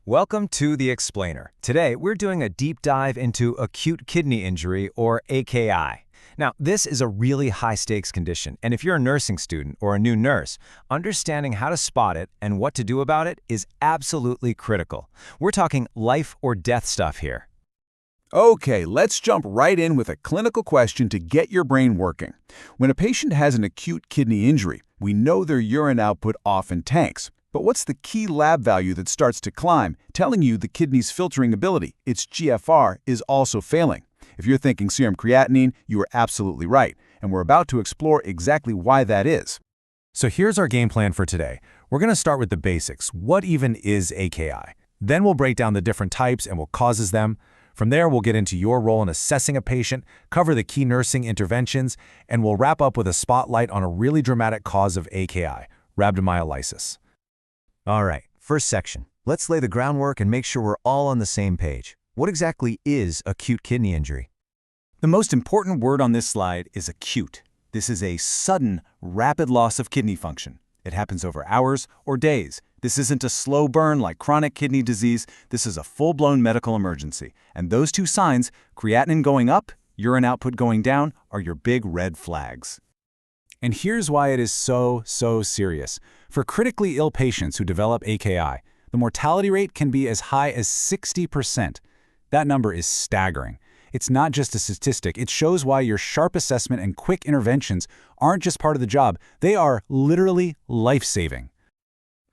Welcome to The Explainer. Today, we're doing a deep dive into acute kidney injury, or AKI. Now, this is a really high-stakes condition, and if you're a nursing student or a new nurse, understanding how to spot it and what to do about it is absolutely critical. We're talking life or death stuff here. Okay, let's jump right in with a clinical question to get your brain working. When a patient has an acute kidney injury, we know their urine output often tanks. But what's the key lab value that starts to climb, telling you the kidney's filtering ability, its GFR, is also failing? If you're thinking serum creatinine, you are absolutely right, and we're about to explore exactly why that is. So here's our game plan for today. We're going to start with the basics. What even is AKI? Then we'll break down the different types and what causes them. From there, we'll get into your role in assessing a patient, cover the key nursing interventions, and we'll wrap up with a spotlight on a really dramatic cause of AKI, rhabdomyolysis. All right, first section. Let's lay the groundwork and make sure we're all on the same page. What exactly is acute kidney injury? The most important word on this slide is acute. This is a sudden, rapid loss of kidney function. It happens over hours or days. This isn't a slow burn like chronic kidney disease. This is a full-blown medical emergency. And those two signs, creatinine going up, urine output going down, are your big red flags. And here's why it is so serious. For critically ill patients who develop AKI, the mortality rate can be as high as 60%. That number is staggering. It's not just a statistic. It shows why your sharp assessment and quick interventions aren't just part of the job. They are literally life-saving.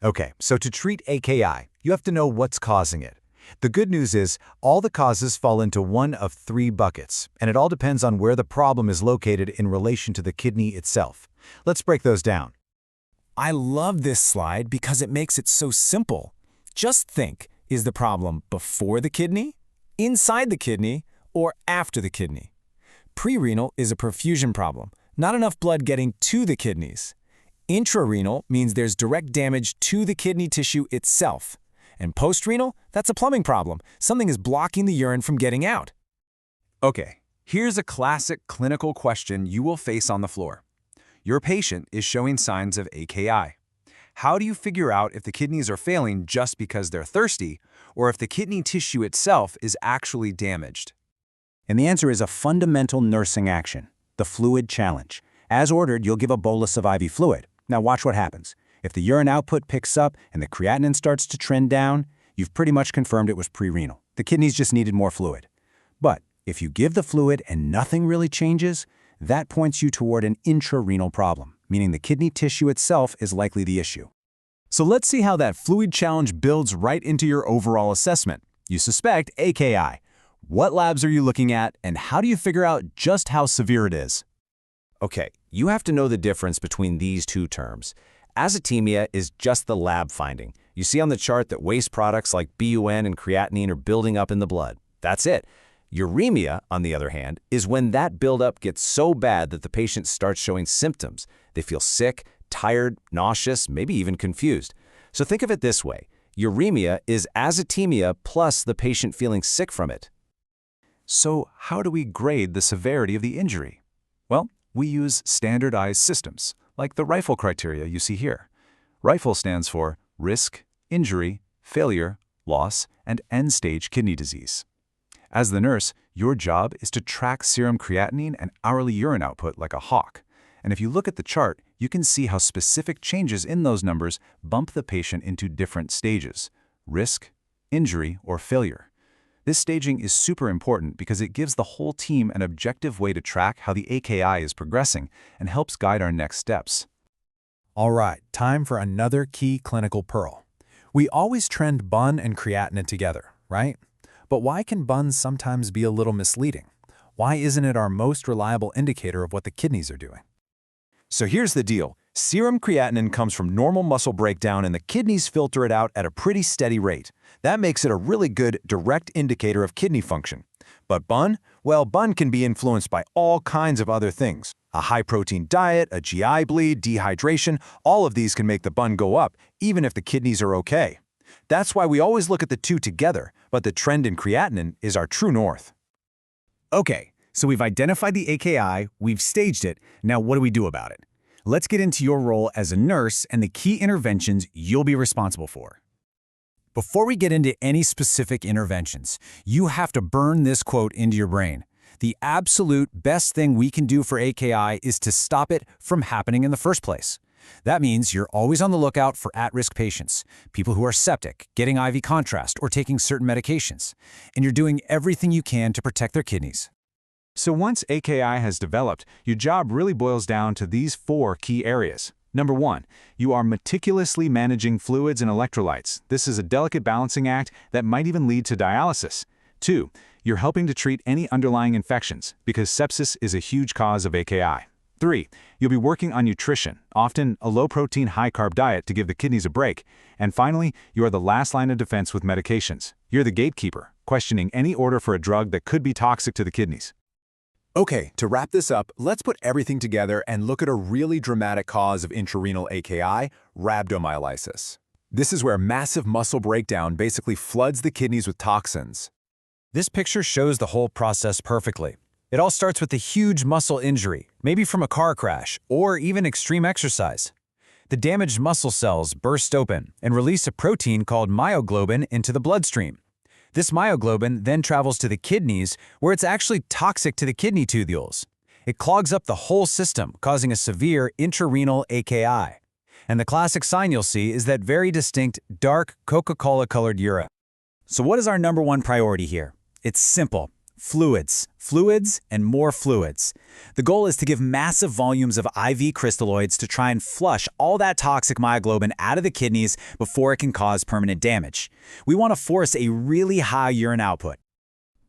Okay, so to treat AKI, you have to know what's causing it. The good news is all the causes fall into one of three buckets, and it all depends on where the problem is located in relation to the kidney itself. Let's break those down. I love this slide because it makes it so simple. Just think, is the problem before the kidney, inside the kidney, or after the kidney? Prerenal is a perfusion problem, not enough blood getting to the kidneys. Intrarenal means there's direct damage to the kidney tissue itself. And postrenal, that's a plumbing problem. Something is blocking the urine from getting out. Okay, here's a classic clinical question you will face on the floor. Your patient is showing signs of AKI. How do you figure out if the kidneys are failing just because they're thirsty, or if the kidney tissue itself is actually damaged? And the answer is a fundamental nursing action, the fluid challenge. As ordered, you'll give a bolus of IV fluid. Now watch what happens. If the urine output picks up and the creatinine starts to trend down, you've pretty much confirmed it was prerenal. The kidneys just needed more fluid. But if you give the fluid and nothing really changes, that points you toward an intrarenal problem, meaning the kidney tissue itself is likely the issue. So let's see how that fluid challenge builds right into your overall assessment. You suspect AKI. What labs are you looking at, and how do you figure out just how severe it is? Okay, you have to know the difference between these two terms. Azotemia is just the lab finding. You see on the chart that waste products like BUN and creatinine are building up in the blood. That's it. Uremia, on the other hand, is when that buildup gets so bad that the patient starts showing symptoms. They feel sick, tired, nauseous, maybe even confused. So think of it this way. Uremia is azotemia plus the patient feeling sick from it. So how do we grade the severity of the injury? Well, we use standardized systems, like the RIFLE criteria you see here. RIFLE stands for risk, injury, failure, loss, and end-stage kidney disease. As the nurse, your job is to track serum creatinine and hourly urine output like a hawk. And if you look at the chart, you can see how specific changes in those numbers bump the patient into different stages: risk, injury, or failure. This staging is super important because it gives the whole team an objective way to track how the AKI is progressing and helps guide our next steps. All right, time for another key clinical pearl. We always trend BUN and creatinine together, right? But why can BUN sometimes be a little misleading? Why isn't it our most reliable indicator of what the kidneys are doing? So here's the deal. Serum creatinine comes from normal muscle breakdown and the kidneys filter it out at a pretty steady rate. That makes it a really good direct indicator of kidney function. But BUN? Well, BUN can be influenced by all kinds of other things. A high-protein diet, a GI bleed, dehydration, all of these can make the BUN go up, even if the kidneys are okay. That's why we always look at the two together, but the trend in creatinine is our true north. Okay, so we've identified the AKI, we've staged it, now what do we do about it? Let's get into your role as a nurse and the key interventions you'll be responsible for. Before we get into any specific interventions, you have to burn this quote into your brain. The absolute best thing we can do for AKI is to stop it from happening in the first place. That means you're always on the lookout for at-risk patients, people who are septic, getting IV contrast, or taking certain medications, and you're doing everything you can to protect their kidneys. So once AKI has developed, your job really boils down to these 4 key areas. Number 1, you are meticulously managing fluids and electrolytes. This is a delicate balancing act that might even lead to dialysis. 2, you're helping to treat any underlying infections, because sepsis is a huge cause of AKI. 3, you'll be working on nutrition, often a low-protein, high-carb diet to give the kidneys a break. And finally, you are the last line of defense with medications. You're the gatekeeper, questioning any order for a drug that could be toxic to the kidneys. Okay, to wrap this up, let's put everything together and look at a really dramatic cause of intrarenal AKI, rhabdomyolysis. This is where massive muscle breakdown basically floods the kidneys with toxins. This picture shows the whole process perfectly. It all starts with a huge muscle injury, maybe from a car crash or even extreme exercise. The damaged muscle cells burst open and release a protein called myoglobin into the bloodstream. This myoglobin then travels to the kidneys, where it's actually toxic to the kidney tubules. It clogs up the whole system, causing a severe intrarenal AKI. And the classic sign you'll see is that very distinct, dark, Coca-Cola-colored urine. So what is our number 1 priority here? It's simple. Fluids. Fluids and more fluids. The goal is to give massive volumes of IV crystalloids to try and flush all that toxic myoglobin out of the kidneys before it can cause permanent damage. We want to force a really high urine output.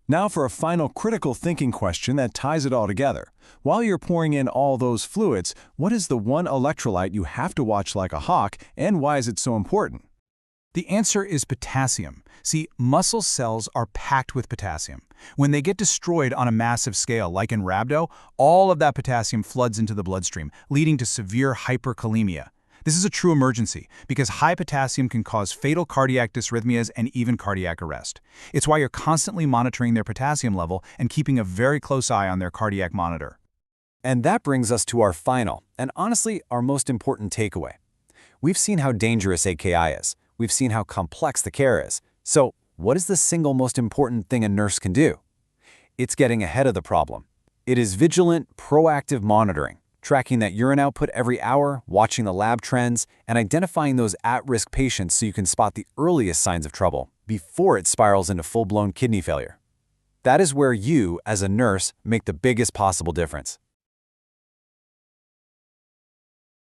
Now for a final critical thinking question that ties it all together. While you're pouring in all those fluids, what is the one electrolyte you have to watch like a hawk, and why is it so important? The answer is potassium. See, muscle cells are packed with potassium. When they get destroyed on a massive scale, like in rhabdo, all of that potassium floods into the bloodstream, leading to severe hyperkalemia. This is a true emergency, because high potassium can cause fatal cardiac dysrhythmias and even cardiac arrest. It's why you're constantly monitoring their potassium level and keeping a very close eye on their cardiac monitor. And that brings us to our final, and honestly, our most important takeaway. We've seen how dangerous AKI is. We've seen how complex the care is. So, what is the single most important thing a nurse can do? It's getting ahead of the problem. It is vigilant, proactive monitoring, tracking that urine output every hour, watching the lab trends, and identifying those at-risk patients so you can spot the earliest signs of trouble before it spirals into full-blown kidney failure. That is where you, as a nurse, make the biggest possible difference.